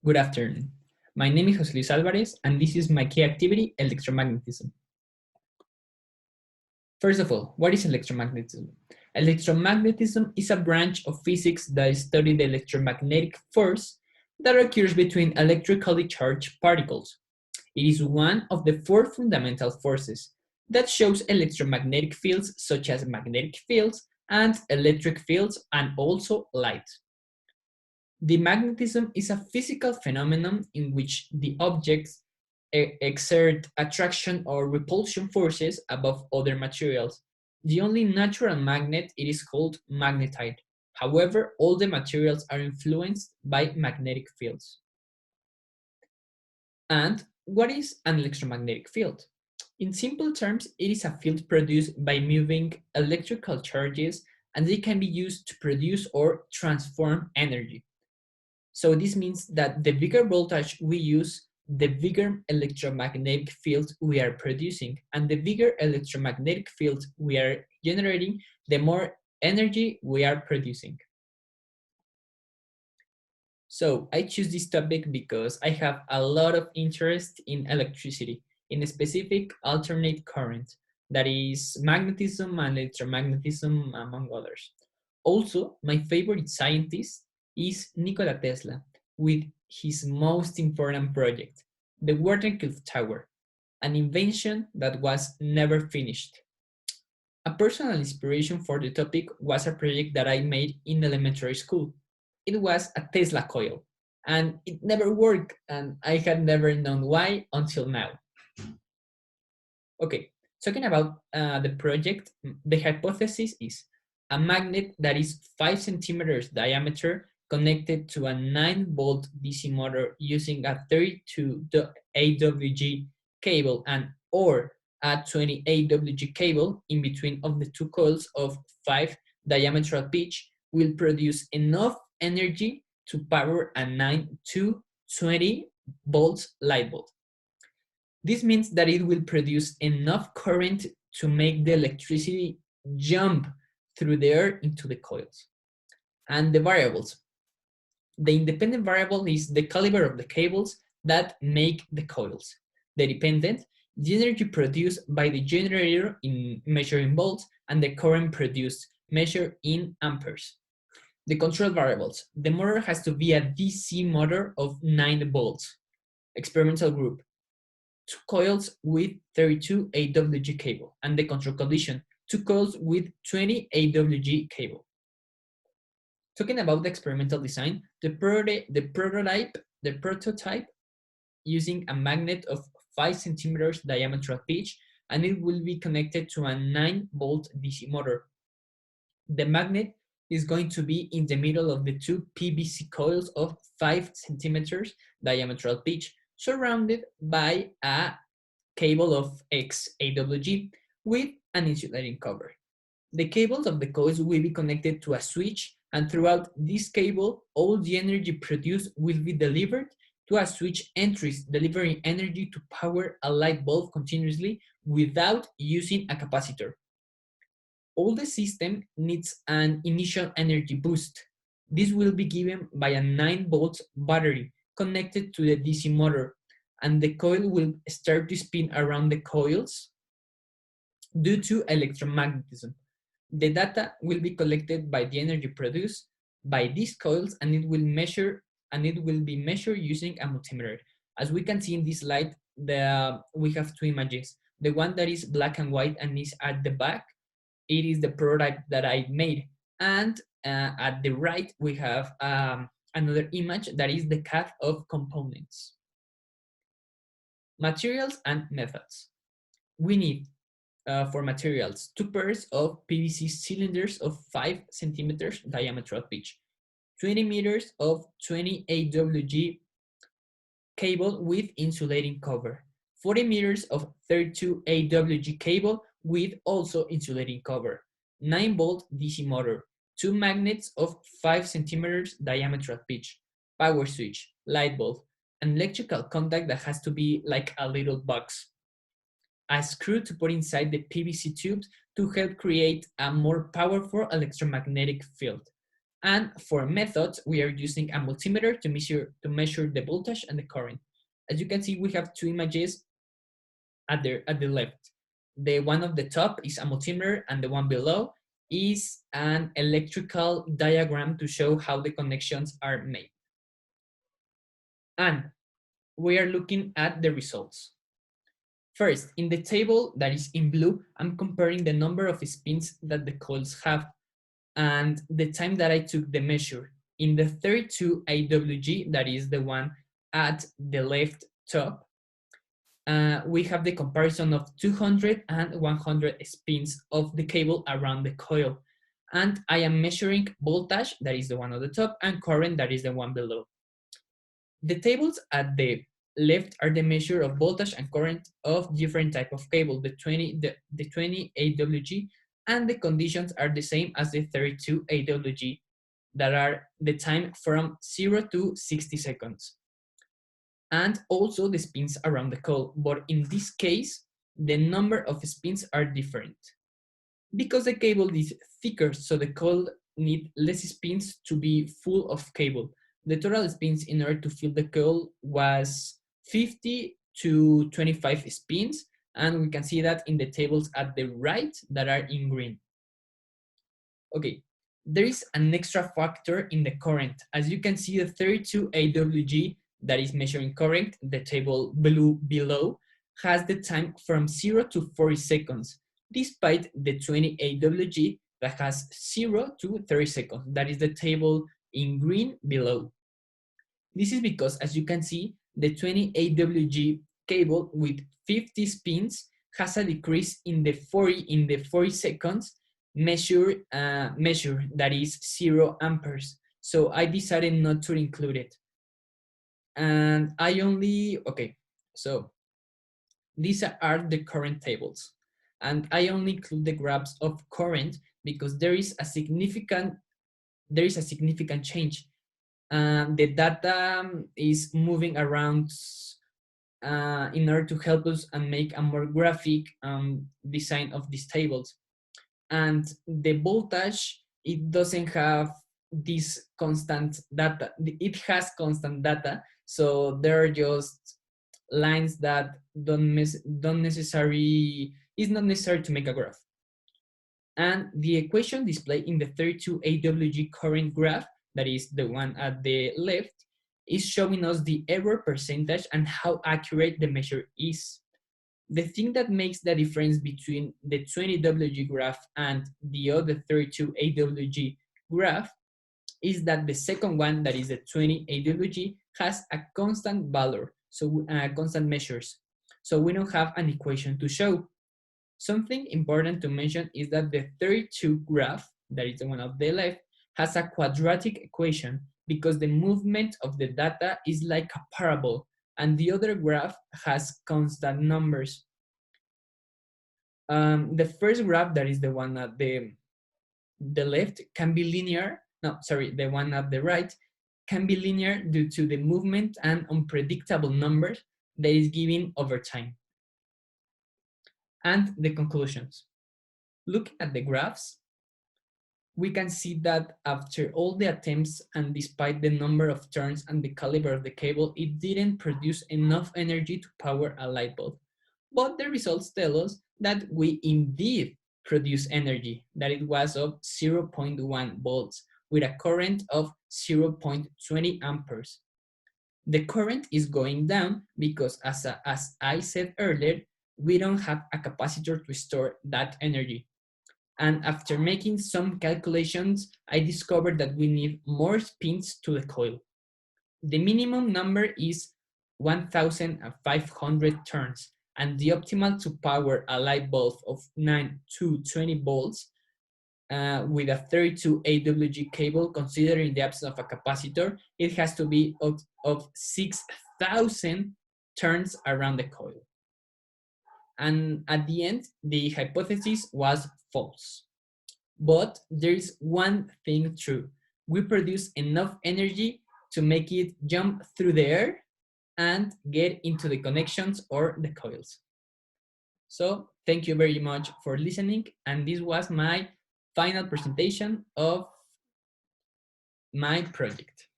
Good afternoon. My name is Jose Luis Alvarez, and this is my key activity, electromagnetism. First of all, what is electromagnetism? Electromagnetism is a branch of physics that studies the electromagnetic force that occurs between electrically charged particles. It is one of the four fundamental forces that shows electromagnetic fields such as magnetic fields and electric fields and also light. The magnetism is a physical phenomenon in which the objects exert attraction or repulsion forces above other materials. The only natural magnet it is called magnetite. However, all the materials are influenced by magnetic fields. And what is an electromagnetic field? In simple terms, it is a field produced by moving electrical charges, and they can be used to produce or transform energy. So this means that the bigger voltage we use, the bigger electromagnetic field we are producing, and the bigger electromagnetic field we are generating, the more energy we are producing. So I choose this topic because I have a lot of interest in electricity, in a specific alternate current, that is magnetism and electromagnetism, among others. Also, my favorite scientist is Nikola Tesla, with his most important project, the Wardenclyffe Tower, an invention that was never finished. A personal inspiration for the topic was a project that I made in elementary school. It was a Tesla coil, and it never worked, and I had never known why until now. Okay, talking about the project, the hypothesis is a magnet that is 5 centimeters diameter connected to a 9-volt DC motor using a 32 AWG cable and or a 20 AWG cable in between of the two coils of 5 diametral pitch will produce enough energy to power a 9 to 20 volts light bulb. This means that it will produce enough current to make the electricity jump through the air into the coils. And the variables. The independent variable is the caliber of the cables that make the coils. The dependent, the energy produced by the generator in measuring volts, and the current produced measured in amperes. The control variables. The motor has to be a DC motor of 9 volts. Experimental group. 2 coils with 32 AWG cable, and the control condition, 2 coils with 20 AWG cable. Talking about the experimental design, the prototype using a magnet of 5 centimeters diametral pitch, and it will be connected to a 9-volt DC motor. The magnet is going to be in the middle of the 2 PVC coils of 5 centimeters diametral pitch, surrounded by a cable of X AWG with an insulating cover. The cables of the coils will be connected to a switch, and throughout this cable, all the energy produced will be delivered to a switch entries, delivering energy to power a light bulb continuously without using a capacitor. All the system needs an initial energy boost. This will be given by a 9-volt battery connected to the DC motor, and the coil will start to spin around the coils due to electromagnetism. The data will be collected by the energy produced by these coils, and it will be measured using a multimeter. As we can see in this slide, we have 2 images. The one that is black and white and is at the back, it is the prototype that I made. And at the right, we have another image that is the cut of components. Materials and methods. We need for materials 2 pairs of PVC cylinders of 5 centimeters diametral pitch, 20 meters of 20 AWG cable with insulating cover, 40 meters of 32 AWG cable with also insulating cover, 9-volt DC motor, 2 magnets of 5 centimeters diametral pitch, power switch, light bulb, an electrical contact that has to be like a little box, a screw to put inside the PVC tubes to help create a more powerful electromagnetic field, And for methods, we are using a multimeter to measure the voltage and the current. As you can see, we have two images at the left. The one of the top is a multimeter, and the one below is an electrical diagram to show how the connections are made. And we are looking at the results. First, in the table that is in blue, I'm comparing the number of spins that the coils have and the time that I took the measure. In the 32 AWG, that is the one at the left top, we have the comparison of 200 and 100 spins of the cable around the coil. And I am measuring voltage, that is the one on the top, and current, that is the one below. The tables at the left are the measure of voltage and current of different type of cable, the 20 AWG, and the conditions are the same as the 32 AWG, that are the time from 0 to 60 seconds. And also the spins around the coil, but in this case, the number of spins are different. Because the cable is thicker, so the coil need less spins to be full of cable. The total spins in order to fill the coil was 50 to 25 spins, and we can see that in the tables at the right that are in green. Okay, there is an extra factor in the current. As you can see, the 32 AWG that is measuring current, the table below, has the time from 0 to 40 seconds, despite the 20 AWG that has 0 to 30 seconds. That is the table in green below. This is because, as you can see, the 20 AWG cable with 50 spins has a decrease in the 40 seconds measure that is 0 amperes. So I decided not to include it. And I only, okay, so these are the current tables. And I only include the graphs of current because there is a significant change. The data is moving around in order to help us and make a more graphic design of these tables. And the voltage, it doesn't have this constant data. It has constant data, so there are just lines that it's not necessary to make a graph. And the equation displayed in the 32 AWG current graph, that is the one at the left, is showing us the error percentage and how accurate the measure is. The thing that makes the difference between the 20 WG graph and the other 32 AWG graph is that the second one, that is the 20 AWG, has a constant value, so constant measures. So we don't have an equation to show. Something important to mention is that the 32 graph, that is the one on the left, has a quadratic equation because the movement of the data is like a parabol, and the other graph has constant numbers. The first graph, that is the one at the left, can be linear. No, sorry, the one at the right can be linear due to the movement and unpredictable numbers that is given over time. And the conclusions. Looking at the graphs, we can see that after all the attempts and despite the number of turns and the caliber of the cable, it didn't produce enough energy to power a light bulb. But the results tell us that we indeed produce energy, that it was of 0.1 volts with a current of 0.20 amperes. The current is going down because, as I said earlier, we don't have a capacitor to store that energy. And after making some calculations, I discovered that we need more spins to the coil. The minimum number is 1,500 turns, and the optimal to power a light bulb of 9 to 20 volts with a 32 AWG cable, considering the absence of a capacitor, it has to be of 6,000 turns around the coil. And at the end, the hypothesis was false. But there is one thing true. We produce enough energy to make it jump through the air and get into the connections or the coils. So thank you very much for listening. And this was my final presentation of my project.